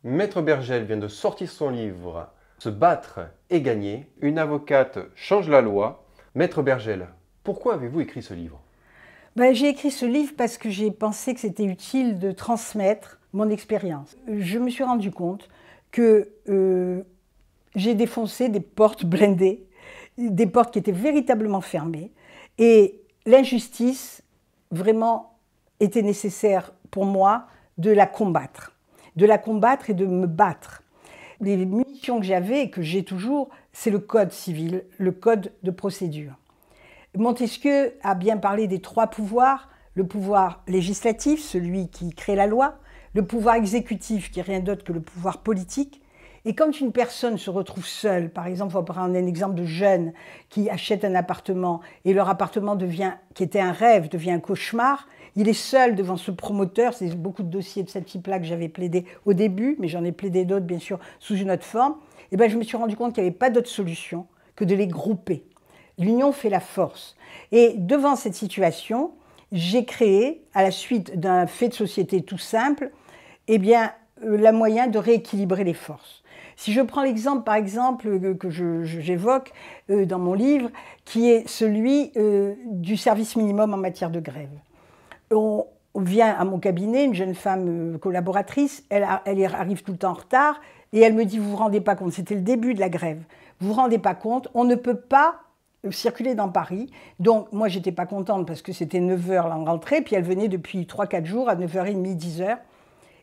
Maître Bergel vient de sortir son livre « Se battre et gagner, une avocate change la loi ». Maître Bergel, pourquoi avez-vous écrit ce livre? J'ai écrit ce livre parce que j'ai pensé que c'était utile de transmettre mon expérience. Je me suis rendu compte que j'ai défoncé des portes blindées, des portes qui étaient véritablement fermées, et l'injustice vraiment était nécessaire pour moi de la combattre et de me battre. Les munitions que j'avais et que j'ai toujours, c'est le code civil, le code de procédure. Montesquieu a bien parlé des trois pouvoirs, le pouvoir législatif, celui qui crée la loi, le pouvoir exécutif, qui n'est rien d'autre que le pouvoir politique. Et quand une personne se retrouve seule, par exemple, on va prendre un exemple de jeunes qui achètent un appartement et leur appartement qui était un rêve, devient un cauchemar, il est seul devant ce promoteur, c'est beaucoup de dossiers de ce type-là que j'avais plaidé au début, mais j'en ai plaidé d'autres, bien sûr, sous une autre forme, et je me suis rendu compte qu'il n'y avait pas d'autre solution que de les grouper. L'union fait la force. Et devant cette situation, j'ai créé, à la suite d'un fait de société tout simple, la moyen de rééquilibrer les forces. Si je prends l'exemple, par exemple, que j'évoque dans mon livre, qui est celui du service minimum en matière de grève. On vient à mon cabinet, une jeune femme collaboratrice, elle arrive tout le temps en retard, et elle me dit, vous vous rendez pas compte, c'était le début de la grève, vous vous rendez pas compte, on ne peut pas circuler dans Paris. Donc, moi, j'étais pas contente parce que c'était 9h en rentrée, puis elle venait depuis 3-4 jours à 9h30, 10h.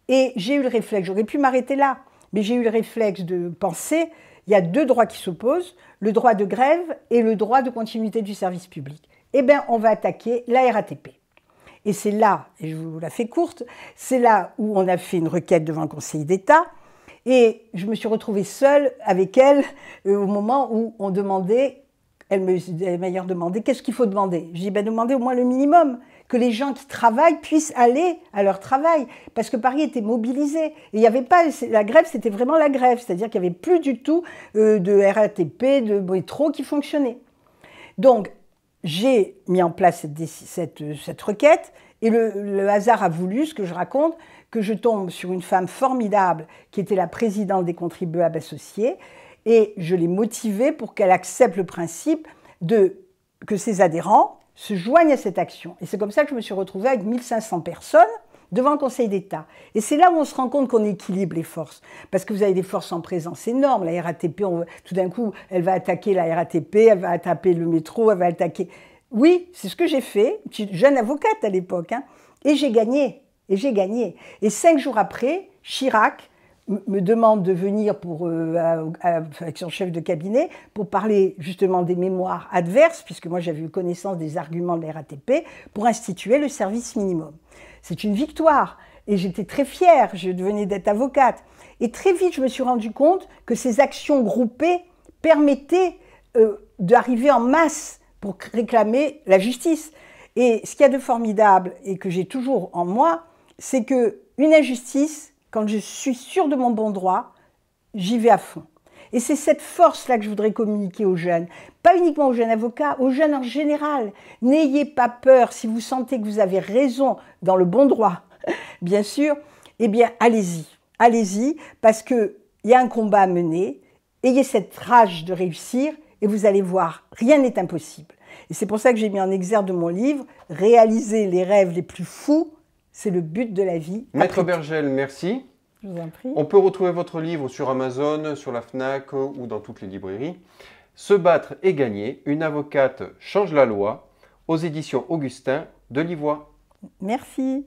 Et j'ai eu le réflexe, j'aurais pu m'arrêter là, mais j'ai eu le réflexe de penser, il y a deux droits qui s'opposent, le droit de grève et le droit de continuité du service public. On va attaquer la RATP. Et c'est là, et je vous la fais courte, c'est là où on a fait une requête devant le Conseil d'État, et je me suis retrouvée seule avec elle au moment où on demandait. Elle m'a demandé, qu'est-ce qu'il faut demander? Je dis, demandez au moins le minimum, que les gens qui travaillent puissent aller à leur travail, parce que Paris était mobilisé. Et il n'y avait pas, la grève, c'était vraiment la grève, c'est-à-dire qu'il n'y avait plus du tout de RATP, de métro qui fonctionnait. Donc, j'ai mis en place cette requête, et le hasard a voulu, ce que je raconte, que je tombe sur une femme formidable, qui était la présidente des contribuables associés, et je l'ai motivée pour qu'elle accepte le principe que ses adhérents se joignent à cette action. Et c'est comme ça que je me suis retrouvée avec 1500 personnes devant le Conseil d'État. Et c'est là où on se rend compte qu'on équilibre les forces. Parce que vous avez des forces en présence énormes. La RATP, tout d'un coup, elle va attaquer la RATP, elle va attaquer le métro, elle va attaquer... Oui, c'est ce que j'ai fait, jeune avocate à l'époque. Et j'ai gagné. Et 5 jours après, Chirac me demande de venir avec son chef de cabinet pour parler justement des mémoires adverses, puisque moi j'avais eu connaissance des arguments de la RATP, pour instituer le service minimum. C'est une victoire, et j'étais très fière, je venais d'être avocate. Et très vite, je me suis rendu compte que ces actions groupées permettaient d'arriver en masse pour réclamer la justice. Et ce qu'il y a de formidable, et que j'ai toujours en moi, c'est qu'une injustice, quand je suis sûre de mon bon droit, j'y vais à fond. Et c'est cette force-là que je voudrais communiquer aux jeunes. Pas uniquement aux jeunes avocats, aux jeunes en général. N'ayez pas peur, si vous sentez que vous avez raison dans le bon droit, bien sûr, allez-y. Allez-y, parce qu'il y a un combat à mener. Ayez cette rage de réussir et vous allez voir, rien n'est impossible. Et c'est pour ça que j'ai mis en exergue de mon livre, réaliser les rêves les plus fous, c'est le but de la vie. Maître Bergel, merci. Je vous en prie. On peut retrouver votre livre sur Amazon, sur la Fnac ou dans toutes les librairies. Se battre et gagner, une avocate change la loi, aux éditions Augustin de Livois. Merci.